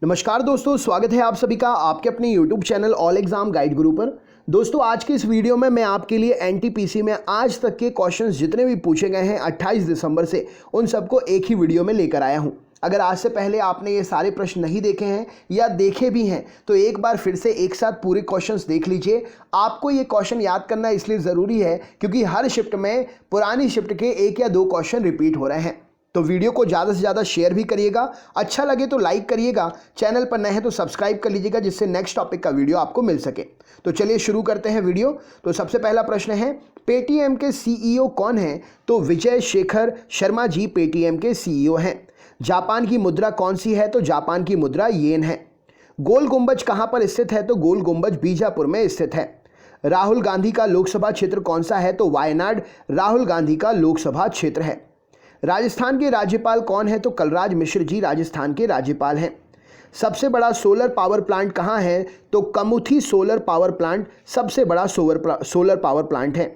नमस्कार दोस्तों, स्वागत है आप सभी का आपके अपने YouTube channel all exam guide गुरु पर। दोस्तों, आज की इस वीडियो में मैं आपके लिए एनटीपीसी में आज तक के क्वेश्चंस जितने भी पूछे गए हैं 28 दिसंबर से, उन सबको एक ही वीडियो में लेकर आया हूं। अगर आज से पहले आपने ये सारे प्रश्न नहीं देखे हैं या देखे भी हैं तो एक बार फिर से एक साथ पूरे क्वेश्चंस देख लीजिए। आपको ये क्वेश्चन याद करना इसलिए ज़रूरी है क्योंकि हर शिफ्ट में पुरानी शिफ्ट के एक या दो क्वेश्चन रिपीट हो रहे हैं। तो वीडियो को ज़्यादा से ज़्यादा शेयर भी करिएगा, अच्छा लगे तो लाइक करिएगा, चैनल पर नए हैं तो सब्सक्राइब कर लीजिएगा जिससे नेक्स्ट टॉपिक का वीडियो आपको मिल सके। तो चलिए शुरू करते हैं वीडियो। तो सबसे पहला प्रश्न है, पेटीएम के सीईओ कौन हैं? तो विजय शेखर शर्मा जी पेटीएम के सीईओ हैं। जापान की मुद्रा कौन सी है? तो जापान की मुद्रा येन है। गोल गुंबज कहाँ पर स्थित है? तो गोल गुंबज बीजापुर में स्थित है। राहुल गांधी का लोकसभा क्षेत्र कौन सा है? तो वायनाड राहुल गांधी का लोकसभा क्षेत्र है। राजस्थान के राज्यपाल कौन है? तो कलराज मिश्र जी राजस्थान के राज्यपाल हैं। सबसे बड़ा सोलर पावर प्लांट कहाँ है? तो कमुथी सोलर पावर प्लांट सबसे बड़ा सोलर पावर प्लांट है।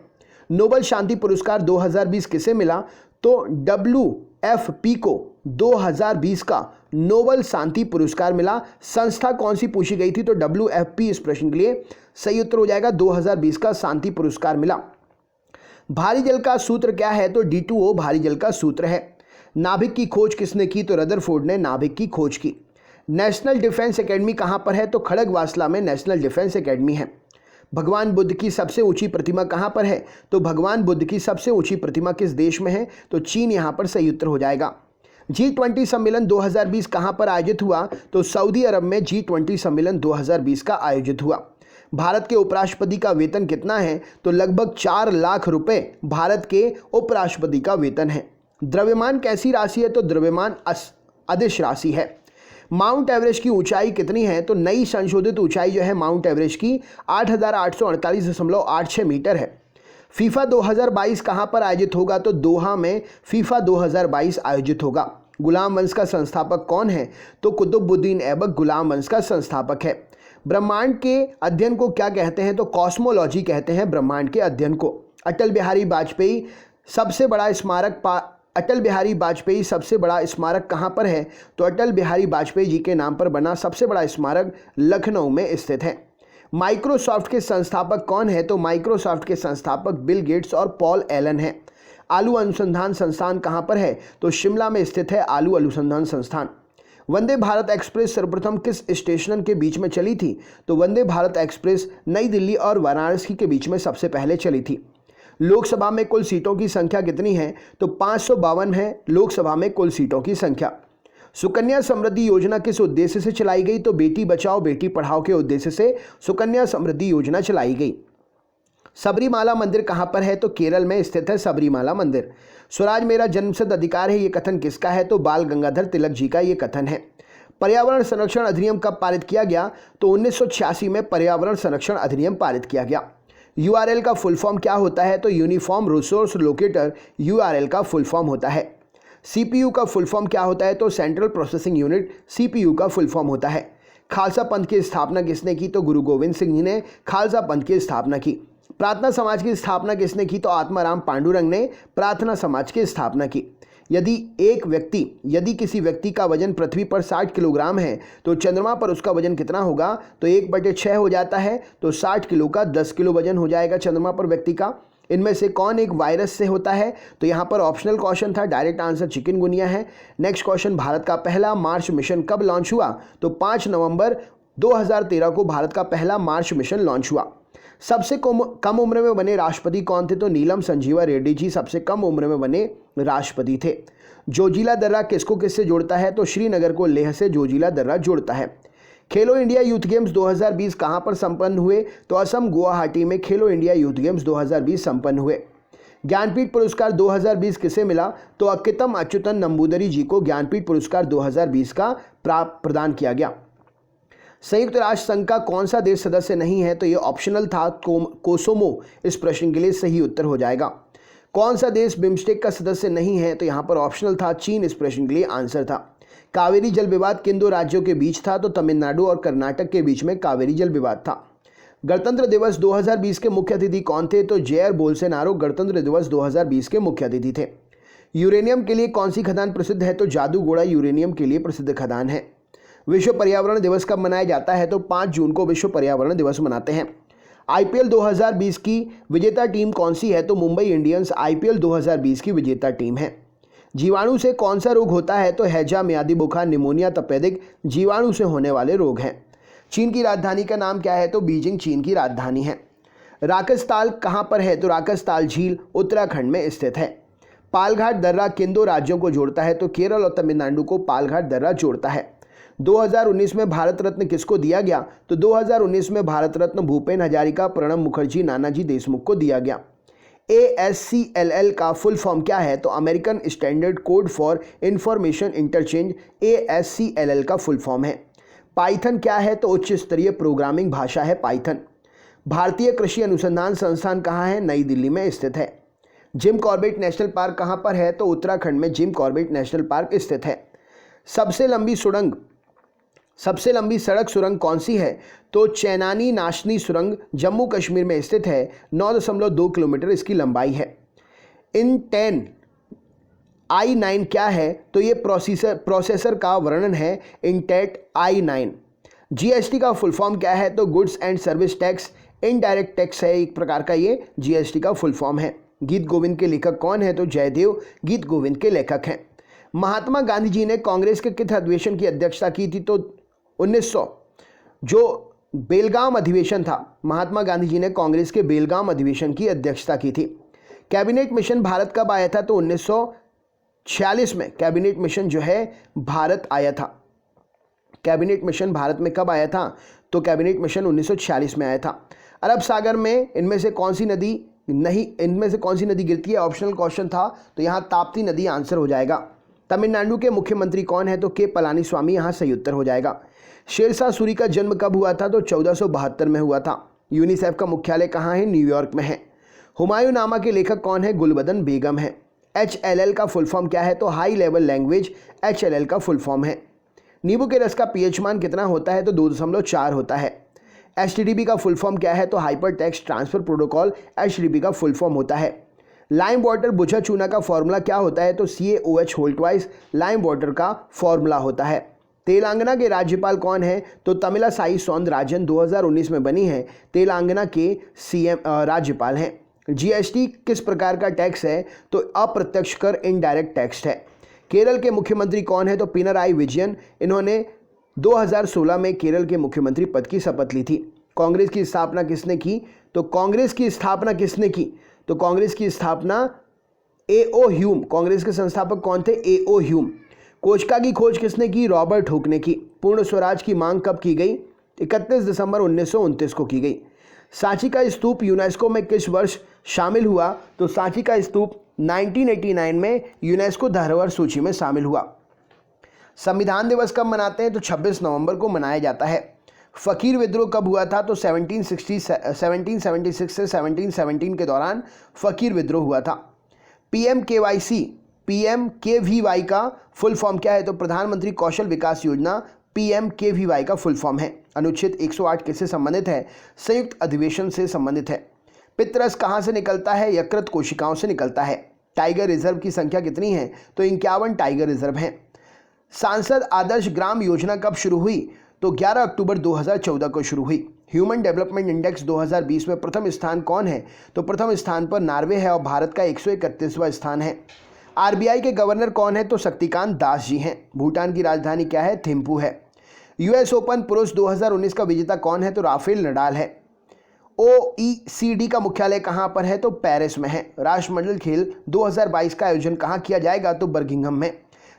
नोबेल शांति पुरस्कार 2020 किसे मिला? तो WFP को 2020 का नोबेल शांति पुरस्कार मिला। संस्था कौन सी पूछी गई थी? तो WFP इस प्रश्न के लिए सही उत्तर हो जाएगा। 2020 का शांति पुरस्कार मिला। भारी जल का सूत्र क्या है? तो D2O भारी जल का सूत्र है। नाभिक की खोज किसने की? तो रदरफोर्ड ने नाभिक की खोज की। नेशनल डिफेंस एकेडमी कहाँ पर है? तो खड़गवासला में नेशनल डिफेंस एकेडमी है। भगवान बुद्ध की सबसे ऊंची प्रतिमा कहाँ पर है? तो भगवान बुद्ध की सबसे ऊंची प्रतिमा किस देश में है? तो चीन यहाँ पर सही उत्तर हो जाएगा। G20 सम्मेलन 2020 कहाँ पर आयोजित हुआ? तो सऊदी अरब में G20 सम्मेलन 2020 का आयोजित हुआ। भारत के उपराष्ट्रपति का वेतन कितना है? तो लगभग 4 लाख रुपए भारत के उपराष्ट्रपति का वेतन है। द्रव्यमान कैसी राशि है? तो द्रव्यमान अदिश राशि है। माउंट एवरेस्ट की ऊंचाई कितनी है? तो नई संशोधित ऊंचाई जो है माउंट एवरेस्ट की 8,848.86 मीटर है। फीफा 2022 कहाँ पर आयोजित होगा? तो दोहा में फीफा 2022 आयोजित होगा। गुलाम वंश का संस्थापक कौन है? तो कुतुबुद्दीन ऐबक गुलाम वंश का संस्थापक है। ब्रह्मांड के अध्ययन को क्या कहते हैं? तो कॉस्मोलॉजी कहते हैं ब्रह्मांड के अध्ययन को। अटल बिहारी वाजपेयी सबसे बड़ा स्मारक कहाँ पर है? तो अटल बिहारी वाजपेयी जी के नाम पर बना सबसे बड़ा स्मारक लखनऊ में स्थित है। माइक्रोसॉफ्ट के संस्थापक कौन है? तो माइक्रोसॉफ्ट के संस्थापक बिल गेट्स और पॉल एलन हैं। आलू अनुसंधान संस्थान कहाँ पर है? तो शिमला में स्थित है आलू अनुसंधान संस्थान। वंदे भारत एक्सप्रेस सर्वप्रथम किस स्टेशन के बीच में चली थी? तो वंदे भारत एक्सप्रेस नई दिल्ली और वाराणसी के बीच में सबसे पहले चली थी। लोकसभा में कुल सीटों की संख्या कितनी है? तो 552 है लोकसभा में कुल सीटों की संख्या। सुकन्या समृद्धि योजना किस उद्देश्य से चलाई गई? तो बेटी बचाओ बेटी पढ़ाओ के उद्देश्य से सुकन्या समृद्धि योजना चलाई गई। सबरीमाला मंदिर कहाँ पर है? तो केरल में स्थित है सबरीमाला मंदिर। स्वराज मेरा जन्मसिद्ध अधिकार है, ये कथन किसका है? तो बाल गंगाधर तिलक जी का ये कथन है। पर्यावरण संरक्षण अधिनियम कब पारित किया गया? तो 1986 में पर्यावरण संरक्षण अधिनियम पारित किया गया। URL का फुल फॉर्म क्या होता है? तो यूनिफॉर्म रिसोर्स लोकेटर URL का फुल फॉर्म होता है। CPU का फुल फॉर्म क्या होता है? तो सेंट्रल प्रोसेसिंग यूनिट CPU का फुल फॉर्म होता है। खालसा पंथ की स्थापना किसने की? तो गुरु गोविंद सिंह जी ने खालसा पंथ की स्थापना की। प्रार्थना समाज की स्थापना किसने की? तो आत्माराम पांडुरंग ने प्रार्थना समाज की स्थापना की। यदि किसी व्यक्ति का वजन पृथ्वी पर 60 किलोग्राम है तो चंद्रमा पर उसका वजन कितना होगा? तो 1/6 हो जाता है, तो 60 किलो का 10 किलो वजन हो जाएगा चंद्रमा पर व्यक्ति का। इनमें से कौन एक वायरस से होता है? तो यहाँ पर ऑप्शनल क्वेश्चन था, डायरेक्ट आंसर चिकनगुनिया है। नेक्स्ट क्वेश्चन, भारत का पहला मार्स मिशन कब लॉन्च हुआ? तो 5 नवंबर 2013 को भारत का पहला मार्स मिशन लॉन्च हुआ। सबसे कम उम्र में बने राष्ट्रपति कौन थे? तो नीलम संजीवा रेड्डी जी सबसे कम उम्र में बने राष्ट्रपति थे। जोजिला दर्रा किसको किससे जोड़ता है? तो श्रीनगर को लेह से जोजिला दर्रा जोड़ता है। खेलो इंडिया यूथ गेम्स 2020 कहाँ पर संपन्न हुए? तो असम गुवाहाटी में खेलो इंडिया यूथ गेम्स 2020 संपन्न हुए। ज्ञानपीठ पुरस्कार 2020 किसे मिला? तो अक्कितम अच्युतन नंबूदरी जी को ज्ञानपीठ पुरस्कार 2020 का प्रदान किया गया। संयुक्त राष्ट्र संघ का कौन सा देश सदस्य नहीं है? तो ये ऑप्शनल था, कोसोमो इस प्रश्न के लिए सही उत्तर हो जाएगा। कौन सा देश बिम्स्टेक का सदस्य नहीं है? तो यहाँ पर ऑप्शनल था, चीन इस प्रश्न के लिए आंसर था। कावेरी जल विवाद किन दो राज्यों के बीच था? तो तमिलनाडु और कर्नाटक के बीच में कावेरी जल विवाद था। गणतंत्र दिवस 2020 के मुख्य अतिथि कौन थे? तो जेयर बोल्सोनारो गणतंत्र दिवस 2020 के मुख्य अतिथि थे। यूरेनियम के लिए कौन सी खदान प्रसिद्ध है? तो जादूगोड़ा यूरेनियम के लिए प्रसिद्ध खदान है। विश्व पर्यावरण दिवस कब मनाया जाता है? तो 5 जून को विश्व पर्यावरण दिवस मनाते हैं। आईपीएल 2020 की विजेता टीम कौन सी है? तो मुंबई इंडियंस आईपीएल 2020 की विजेता टीम है। जीवाणु से कौन सा रोग होता है? तो हैजा, मियादी बुखार, निमोनिया, तपेदिक जीवाणु से होने वाले रोग हैं। चीन की राजधानी का नाम क्या है? तो बीजिंग चीन की राजधानी है। राकसताल कहाँ पर है? तो राकसताल झील उत्तराखंड में स्थित है। पालघाट दर्रा किन दो राज्यों को जोड़ता है? तो केरल और तमिलनाडु को पालघाट दर्रा जोड़ता है। 2019 में भारत रत्न किसको दिया गया? तो 2019 में भारत रत्न भूपेन हजारिका, प्रणब मुखर्जी, नानाजी देशमुख को दिया गया। ASCLL का फुल फॉर्म क्या है? तो American standard code for information interchange ASCLL का फुल फॉर्म है। पाइथन क्या है? तो उच्च स्तरीय प्रोग्रामिंग भाषा है पाइथन। भारतीय कृषि अनुसंधान संस्थान कहाँ है? नई दिल्ली में स्थित है। जिम कॉर्बेट नेशनल पार्क कहाँ पर है? तो उत्तराखंड में जिम कॉर्बेट नेशनल पार्क स्थित है। सबसे लंबी सड़क सुरंग कौन सी है? तो चैनानी नाशनी सुरंग जम्मू कश्मीर में स्थित है। 9.2 किलोमीटर इसकी लंबाई है। इंटेल i9 क्या है? तो ये प्रोसेसर का वर्णन है, इंटेल i9। जीएसटी का फुल फॉर्म क्या है? तो goods and service tax, indirect tax है एक प्रकार का, ये जीएसटी का फुल फॉर्म है। गीत गोविंद के लेखक कौन है? तो जयदेव गीत गोविंद के लेखक हैं। महात्मा गांधी जी ने कांग्रेस के किस अधिवेशन की अध्यक्षता की थी? तो 1900 जो बेलगाम अधिवेशन था, महात्मा गांधी जी ने कांग्रेस के बेलगाम अधिवेशन की अध्यक्षता की थी। कैबिनेट मिशन भारत कब आया था? तो 1946 में कैबिनेट मिशन जो है भारत आया था। कैबिनेट मिशन भारत में कब आया था? तो कैबिनेट मिशन 1946 में आया था। अरब सागर में इनमें से कौन सी नदी गिरती है? ऑप्शनल क्वेश्चन था, तो यहाँ ताप्ती नदी आंसर हो जाएगा। तमिलनाडु के मुख्यमंत्री कौन है? तो के पलानीस्वामी, यहाँ सही उत्तर हो जाएगा। शेरशाह सूरी का जन्म कब हुआ था? तो 1472 में हुआ था। यूनिसेफ का मुख्यालय कहाँ है? न्यूयॉर्क में है। हुमायूं नामा के लेखक कौन है? गुलबदन बेगम है। HLL का फुल फॉर्म क्या है? तो हाई लेवल लैंग्वेज HLL का फुल फॉर्म है। नींबू के रस का पीएच मान कितना होता है? तो 2.4 होता है। HTTP का फुल फॉर्म क्या है? तो hyper text transfer protocol HTTP का फुल फॉर्म होता है। लाइम वाटर बुझा चूना का फॉर्मूला क्या होता है? तो CaOH whole twice lime water का फॉर्मूला होता है। तेलंगाना के राज्यपाल कौन है? तो तमिलासाई सौंदरराजन 2019 में बनी है तेलंगाना के CM राज्यपाल हैं। GST किस प्रकार का टैक्स है? तो अप्रत्यक्ष कर, इनडायरेक्ट टैक्स है। केरल के मुख्यमंत्री कौन है? तो पिनराई विजयन। इन्होंने 2016 में केरल के मुख्यमंत्री पद की शपथ ली थी। कांग्रेस की स्थापना किसने की? तो कांग्रेस की स्थापना A.O. ह्यूम, कांग्रेस के संस्थापक कौन थे? A.O. ह्यूम। कोशिका की खोज किसने की? रॉबर्ट हुक ने की। पूर्ण स्वराज की मांग कब की गई? 31 दिसंबर 1929 को की गई। सांची का स्तूप यूनेस्को में किस वर्ष शामिल हुआ? तो सांची का स्तूप 1989 में यूनेस्को धरोहर सूची में शामिल हुआ। संविधान दिवस कब मनाते हैं? तो 26 नवंबर को मनाया जाता है। फ़कीर विद्रोह कब हुआ था? तो 1776 से 1717 के दौरान फ़कीर विद्रोह हुआ था। PMKVY का फुल फॉर्म क्या है? तो प्रधानमंत्री कौशल विकास योजना PMKVY का फुल फॉर्म है। अनुच्छेद 108 किससे संबंधित है? संयुक्त अधिवेशन से संबंधित है। पित्तरस कहाँ से निकलता है? यकृत कोशिकाओं से निकलता है। टाइगर रिजर्व की संख्या कितनी है? तो 51 टाइगर रिजर्व हैं। सांसद आदर्श ग्राम योजना कब शुरू हुई? तो 11 अक्टूबर 2014 को शुरू हुई। ह्यूमन डेवलपमेंट इंडेक्स 2020 में प्रथम स्थान कौन है? तो प्रथम स्थान पर नॉर्वे है और भारत का 131वां स्थान है। RBI के गवर्नर कौन है? तो शक्तिकांत दास जी हैं। भूटान की राजधानी क्या है? थिम्पू है। US ओपन पुरुष 2019 का विजेता कौन है? तो राफेल नडाल है। OECD का मुख्यालय कहाँ पर है? तो पेरिस में है। राष्ट्रमंडल खेल 2022 का आयोजन कहाँ किया जाएगा? तो बर्मिंघम में।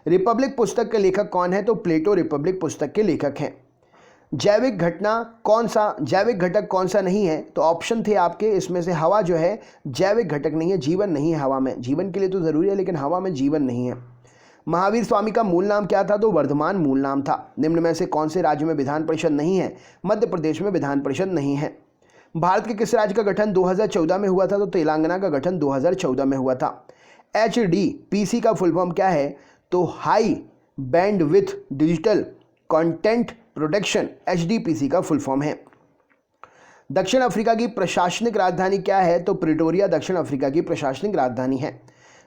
रिपब्लिक पुस्तक के लेखक कौन है? तो प्लेटो रिपब्लिक पुस्तक के लेखक हैं। जैविक घटक कौन सा नहीं है? तो ऑप्शन थे आपके, इसमें से हवा जो है जैविक घटक नहीं है, जीवन नहीं है हवा में। जीवन के लिए तो ज़रूरी है लेकिन हवा में जीवन नहीं है। महावीर स्वामी का मूल नाम क्या था? तो वर्धमान मूल नाम था। निम्न में से कौन से राज्य में विधान परिषद नहीं है? मध्य प्रदेश में विधान परिषद नहीं है। भारत के किस राज्य का गठन 2014 में हुआ था? तो तेलंगाना का गठन 2014 में हुआ था। HDPC का फुल फॉर्म क्या है? तो high bandwidth digital content protection, HDPC का फुल फॉर्म है। दक्षिण अफ्रीका की प्रशासनिक राजधानी क्या है? तो प्रिटोरिया दक्षिण अफ्रीका की प्रशासनिक राजधानी है।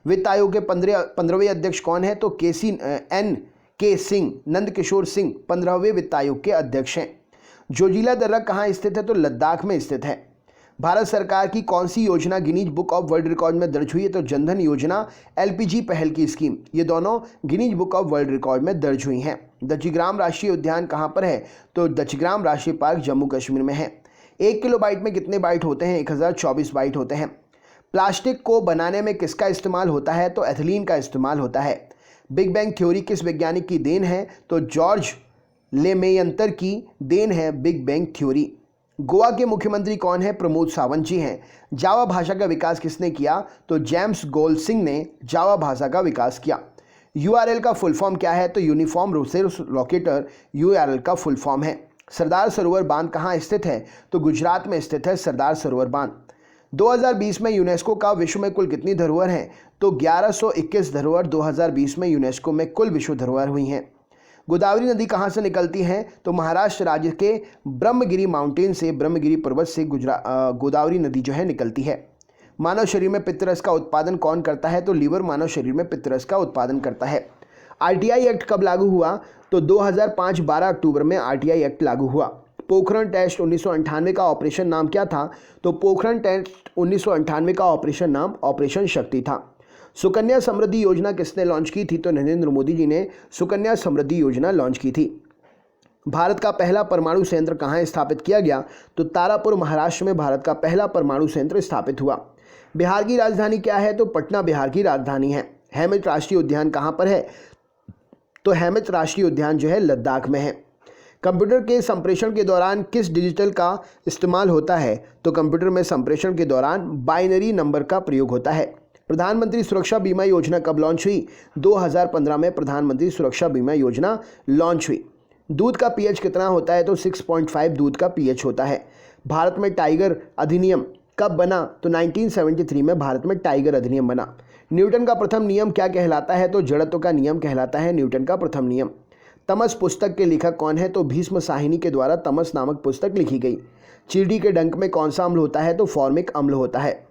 वित्त आयोग के 15वें अध्यक्ष कौन है? तो के सिंह, नंदकिशोर सिंह 15वें वित्त आयोग के अध्यक्ष हैं। जोजिला दर्रा कहाँ स्थित है? तो लद्दाख में स्थित है। भारत सरकार की कौन सी योजना Guinness book of world record में दर्ज हुई है? तो जनधन योजना, एलपीजी पहल की स्कीम, ये दोनों Guinness book of world record में दर्ज हुई हैं। दचिग्राम राष्ट्रीय उद्यान कहाँ पर है? तो दचिग्राम राष्ट्रीय पार्क जम्मू कश्मीर में है। 1 किलोबाइट में कितने बाइट होते हैं? 1024 बाइट होते हैं। प्लास्टिक को बनाने में किसका इस्तेमाल होता है? तो एथिलीन का इस्तेमाल होता है। बिग बैंग थ्योरी किस वैज्ञानिक की देन है? तो जॉर्ज लेमेयंतर की देन है बिग बैंग थ्योरी। गोवा के मुख्यमंत्री कौन है? प्रमोद सावंत जी हैं। जावा भाषा का विकास किसने किया? तो जेम्स गोल्डसिंग ने जावा भाषा का विकास किया। यूआरएल का फुल फॉर्म क्या है? तो यूनिफॉर्म रिसोर्स लोकेटर यूआरएल का फुल फॉर्म है। सरदार सरोवर बांध कहाँ स्थित है? तो गुजरात में स्थित है सरदार सरोवर बांध। 2020 में यूनेस्को का विश्व में कुल कितनी धरोहर हैं? तो 1121 धरोहर 2020 में यूनेस्को में कुल विश्व धरोहर हुई हैं। गोदावरी नदी कहाँ से निकलती है? तो महाराष्ट्र राज्य के ब्रह्मगिरी माउंटेन से, ब्रह्मगिरी पर्वत से गोदावरी नदी जो है निकलती है। मानव शरीर में पित्तरस का उत्पादन कौन करता है? तो लीवर मानव शरीर में पित्तरस का उत्पादन करता है। आरटीआई एक्ट कब लागू हुआ? तो 2005 12 अक्टूबर में आरटीआई एक्ट लागू हुआ। पोखरण टेस्ट 1998 का ऑपरेशन नाम क्या था? तो पोखरण टेस्ट 1998 का ऑपरेशन नाम ऑपरेशन शक्ति था। सुकन्या समृद्धि योजना किसने लॉन्च की थी? तो नरेंद्र मोदी जी ने सुकन्या समृद्धि योजना लॉन्च की थी। भारत का पहला परमाणु संयंत्र कहाँ स्थापित किया गया? तो तारापुर महाराष्ट्र में भारत का पहला परमाणु संयंत्र स्थापित हुआ। बिहार की राजधानी क्या है? तो पटना बिहार की राजधानी है। हेमत राष्ट्रीय उद्यान कहाँ पर है? तो हेमत राष्ट्रीय उद्यान जो है लद्दाख में है। कंप्यूटर के संप्रेषण के दौरान किस डिजिटल का इस्तेमाल होता है? तो कंप्यूटर में संप्रेषण के दौरान बाइनरी नंबर का प्रयोग होता है। प्रधानमंत्री सुरक्षा बीमा योजना कब लॉन्च हुई? 2015 में प्रधानमंत्री सुरक्षा बीमा योजना लॉन्च हुई। दूध का पीएच कितना होता है? तो 6.5 दूध का पीएच होता है। भारत में टाइगर अधिनियम कब बना? तो 1973 में भारत में टाइगर अधिनियम बना। न्यूटन का प्रथम नियम क्या कहलाता है? तो जड़त्व का नियम कहलाता है न्यूटन का प्रथम नियम। तमस पुस्तक के लेखक कौन है? तो भीष्म साहिनी के द्वारा तमस नामक पुस्तक लिखी गई। चींटी के डंक में कौन सा अम्ल होता है? तो फॉर्मिक अम्ल होता है।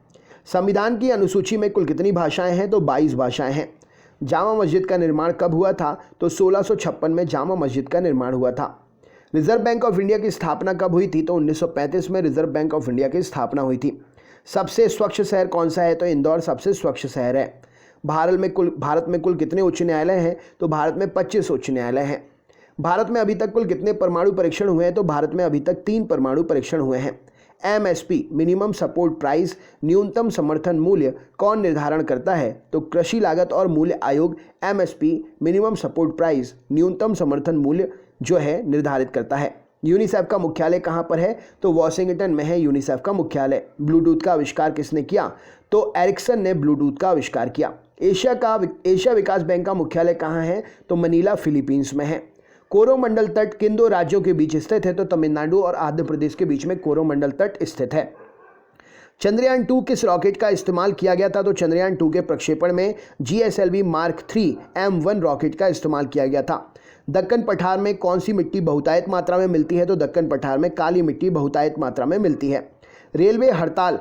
संविधान की अनुसूची में कुल कितनी भाषाएं हैं? तो 22 भाषाएं हैं। जामा मस्जिद का निर्माण कब हुआ था? तो 1656 में जामा मस्जिद का निर्माण हुआ था। रिजर्व बैंक ऑफ इंडिया की स्थापना कब हुई थी? तो 1935 में रिजर्व बैंक ऑफ इंडिया की स्थापना हुई थी। सबसे स्वच्छ शहर कौन सा है? तो इंदौर सबसे स्वच्छ शहर है। भारत में कुल कितने उच्च न्यायालय हैं? तो भारत में 25 उच्च न्यायालय हैं। भारत में अभी तक कुल कितने परमाणु परीक्षण हुए हैं? तो भारत में अभी तक 3 परमाणु परीक्षण हुए हैं। एमएसपी मिनिमम सपोर्ट प्राइस, न्यूनतम समर्थन मूल्य कौन निर्धारण करता है? तो कृषि लागत और मूल्य आयोग एमएसपी मिनिमम सपोर्ट प्राइस, न्यूनतम समर्थन मूल्य जो है निर्धारित करता है। यूनिसेफ का मुख्यालय कहाँ पर है? तो वॉशिंगटन में है यूनिसेफ का मुख्यालय। ब्लूटूथ का आविष्कार किसने किया? तो एरिक्सन ने ब्लूटूथ का आविष्कार किया। एशिया विकास बैंक का मुख्यालय कहाँ है? तो मनीला फिलीपींस में है। कोरोमंडल तट किन 2 राज्यों के बीच स्थित है? तो तमिलनाडु और आंध्र प्रदेश के बीच में कोरोमंडल तट स्थित है। चंद्रयान 2 किस रॉकेट का इस्तेमाल किया गया था? तो चंद्रयान 2 के प्रक्षेपण में GSLV Mark 3 M1 रॉकेट का इस्तेमाल किया गया था। दक्कन पठार में कौन सी मिट्टी बहुतायत मात्रा में मिलती है? तो दक्कन पठार में काली मिट्टी बहुतायत मात्रा में मिलती है। रेलवे हड़ताल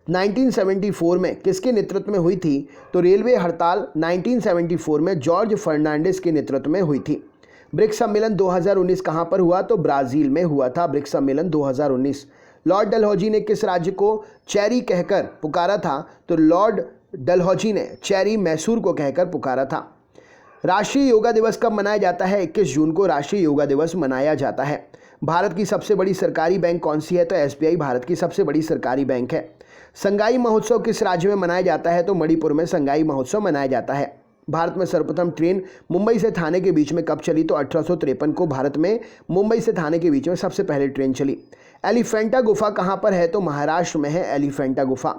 1974 में किसके नेतृत्व में हुई थी? तो रेलवे हड़ताल 1974 में जॉर्ज फर्नांडिस के नेतृत्व में हुई थी। ब्रिक्स सम्मेलन 2019 कहाँ पर हुआ? तो ब्राज़ील में हुआ था ब्रिक्स सम्मेलन 2019। लॉर्ड डलहौजी ने किस राज्य को चेरी कहकर पुकारा था? तो लॉर्ड डलहौजी ने चेरी मैसूर को कहकर पुकारा था। राष्ट्रीय योगा दिवस कब मनाया जाता है? 21 जून को राष्ट्रीय योगा दिवस मनाया जाता है। भारत की सबसे बड़ी सरकारी बैंक कौन सी है? तो SBI भारत की सबसे बड़ी सरकारी बैंक है। संगाई महोत्सव किस राज्य में मनाया जाता है? तो मणिपुर में संगाई महोत्सव मनाया जाता है। भारत में सर्वप्रथम ट्रेन मुंबई से थाने के बीच में कब चली? तो 1853 को भारत में मुंबई से थाने के बीच में सबसे पहले ट्रेन चली। एलिफेंटा गुफा कहाँ पर है? तो महाराष्ट्र में है एलिफेंटा गुफा।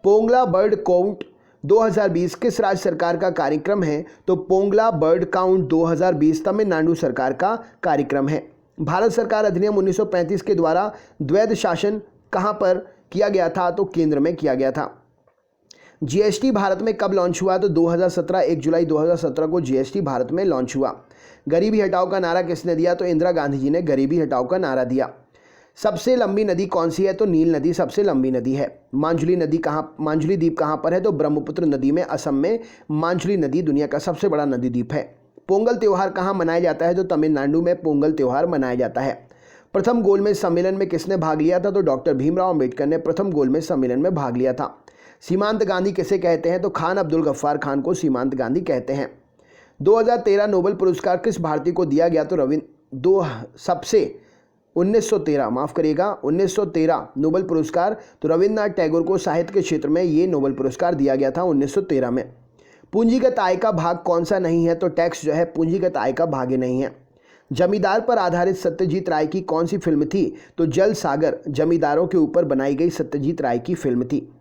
पोंगला बर्ड काउंट 2020 किस राज्य सरकार का कार्यक्रम है? तो पोंगला बर्ड काउंट 2020 तमिलनाडु सरकार का कार्यक्रम है। भारत सरकार अधिनियम 1935 के द्वारा द्वैध शासन कहाँ पर किया गया था? तो केंद्र में किया गया था। GST भारत में कब लॉन्च हुआ? तो 2017 1 जुलाई 2017 को GST भारत में लॉन्च हुआ। गरीबी हटाओ का नारा किसने दिया? तो इंदिरा गांधी जी ने गरीबी हटाओ का नारा दिया। सबसे लंबी नदी कौन सी है? तो नील नदी सबसे लंबी नदी है। मांजुली द्वीप कहाँ पर है? तो ब्रह्मपुत्र नदी में असम में मांजुली नदी दुनिया का सबसे बड़ा नदी द्वीप है। पोंगल त्यौहार कहाँ मनाया जाता है? तो तमिलनाडु में पोंगल त्यौहार मनाया जाता है। प्रथम गोलमेज सम्मेलन में किसने भाग लिया था? तो डॉक्टर भीमराव अंबेडकर ने प्रथम गोलमेज सम्मेलन में भाग लिया था। सीमांत गांधी किसे कहते हैं? तो खान अब्दुल गफ्फार खान को सीमांत गांधी कहते हैं। 2013 नोबेल पुरस्कार किस भारतीय को दिया गया? तो 1913 नोबेल पुरस्कार तो रविन्द्रनाथ टैगोर को साहित्य के क्षेत्र में ये नोबेल पुरस्कार दिया गया था 1913 में। पूंजीगत आय का भाग कौन सा नहीं है? तो टैक्स जो है पूंजीगत आय का भाग ही नहीं है। जमींदार पर आधारित सत्यजीत राय की कौन सी फिल्म थी? तो जल सागर जमींदारों के ऊपर बनाई गई सत्यजीत राय की फिल्म थी।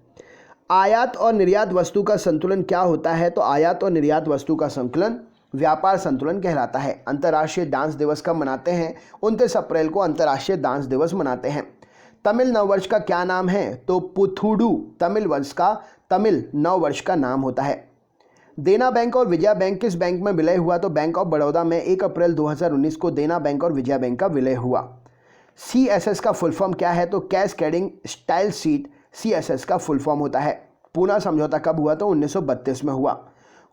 आयात और निर्यात वस्तु का संतुलन क्या होता है? तो आयात और निर्यात वस्तु का संतुलन व्यापार संतुलन कहलाता है। अंतर्राष्ट्रीय डांस दिवस कब मनाते हैं? 29 अप्रैल को अंतर्राष्ट्रीय डांस दिवस मनाते हैं। तमिल नववर्ष का क्या नाम है? तो पुथुडू तमिल नववर्ष का नाम होता है। देना बैंक और विजया बैंक किस बैंक में विलय हुआ? तो बैंक ऑफ बड़ौदा में 1 अप्रैल 2019 को देना बैंक और विजया बैंक का विलय हुआ। CSS का फुल फॉर्म क्या है? तो कैस्केडिंग स्टाइल सीट CSS का फुल फॉर्म होता है। पूना समझौता कब हुआ? तो 1932 में हुआ।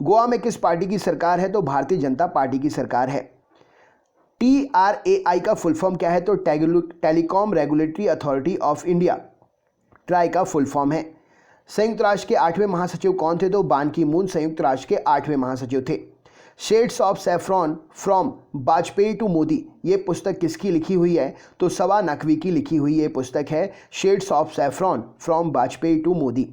गोवा में किस पार्टी की सरकार है? तो भारतीय जनता पार्टी की सरकार है। TRAI का फुल फॉर्म क्या है? तो telecom regulatory authority of India try का फुल फॉर्म है। संयुक्त राष्ट्र के 8वें महासचिव कौन थे? तो बान की मून संयुक्त राष्ट्र के 8वें महासचिव थे। Shades of saffron from Vajpayee to Modi ये पुस्तक किसकी लिखी हुई है? तो सवा नकवी की लिखी हुई ये पुस्तक है shades of saffron from Vajpayee to Modi.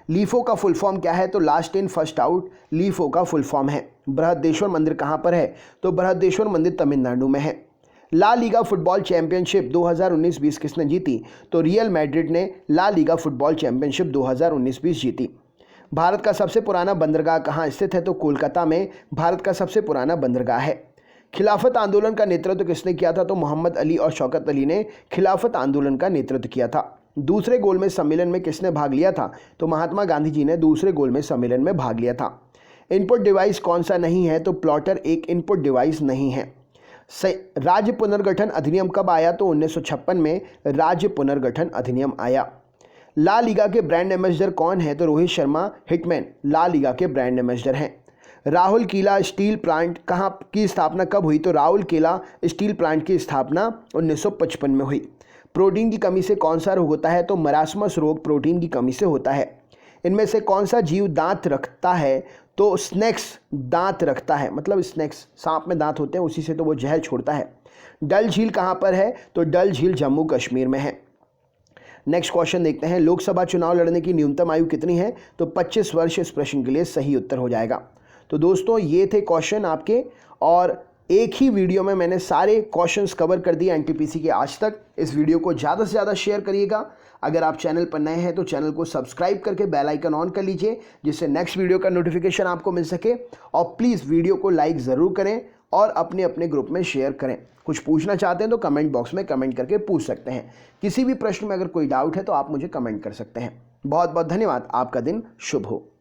LIFO का फुल फॉर्म क्या है? तो last in first out LIFO का फुल फॉर्म है। बृहदेश्वर मंदिर कहाँ पर है? तो बृहदेश्वर मंदिर तमिलनाडु में है। ला लीगा फुटबॉल चैंपियनशिप 2019-20 किसने जीती? तो रियल मैड्रिड ने ला लीगा फुटबॉल चैंपियनशिप 2019-20 जीती। भारत का सबसे पुराना बंदरगाह कहाँ स्थित है? तो कोलकाता में भारत का सबसे पुराना बंदरगाह है। खिलाफत आंदोलन का नेतृत्व किसने किया था? तो मोहम्मद अली और शौकत अली ने खिलाफत आंदोलन का नेतृत्व किया था। दूसरे गोलमेज सम्मेलन में किसने भाग लिया था? तो महात्मा गांधी जी ने दूसरे गोलमेज सम्मेलन में भाग लिया था। इनपुट डिवाइस कौन सा नहीं है? तो प्लॉटर एक इनपुट डिवाइस नहीं है। राज्य पुनर्गठन अधिनियम कब आया? तो 1956 में राज्य पुनर्गठन अधिनियम आया। ला लीगा के ब्रांड एम्बेसडर कौन है? तो Rohit Sharma hitman La Liga के ब्रांड एम्बेसडर हैं। राहुल केला स्टील प्लांट कहाँ की स्थापना कब हुई? तो राहुल केला स्टील प्लांट की स्थापना 1955 में हुई। प्रोटीन की कमी से कौन सा रोग होता है? तो मरासमस रोग प्रोटीन की कमी से होता है। इनमें से कौन सा जीव दांत रखता है? तो स्नेक्स दांत रखता है, मतलब स्नेक्स सांप में दांत होते हैं उसी से तो वो जहर छोड़ता है। डल झील कहाँ पर है? तो डल झील जम्मू कश्मीर में है। नेक्स्ट क्वेश्चन देखते हैं, लोकसभा चुनाव लड़ने की न्यूनतम आयु कितनी है? तो 25 वर्ष इस प्रश्न के लिए सही उत्तर हो जाएगा। तो दोस्तों ये थे क्वेश्चन आपके, और एक ही वीडियो में मैंने सारे क्वेश्चंस कवर कर दिए एनटीपीसी के आज तक। इस वीडियो को ज़्यादा से ज़्यादा शेयर करिएगा। अगर आप चैनल पर नए हैं तो चैनल को सब्सक्राइब करके बेल आइकन ऑन कर लीजिए, जिससे नेक्स्ट वीडियो का नोटिफिकेशन आपको मिल सके। और प्लीज़ वीडियो को लाइक ज़रूर करें और अपने अपने ग्रुप में शेयर करें। कुछ पूछना चाहते हैं तो कमेंट बॉक्स में कमेंट करके पूछ सकते हैं। किसी भी प्रश्न में अगर कोई डाउट है तो आप मुझे कमेंट कर सकते हैं। बहुत बहुत धन्यवाद। आपका दिन शुभ हो।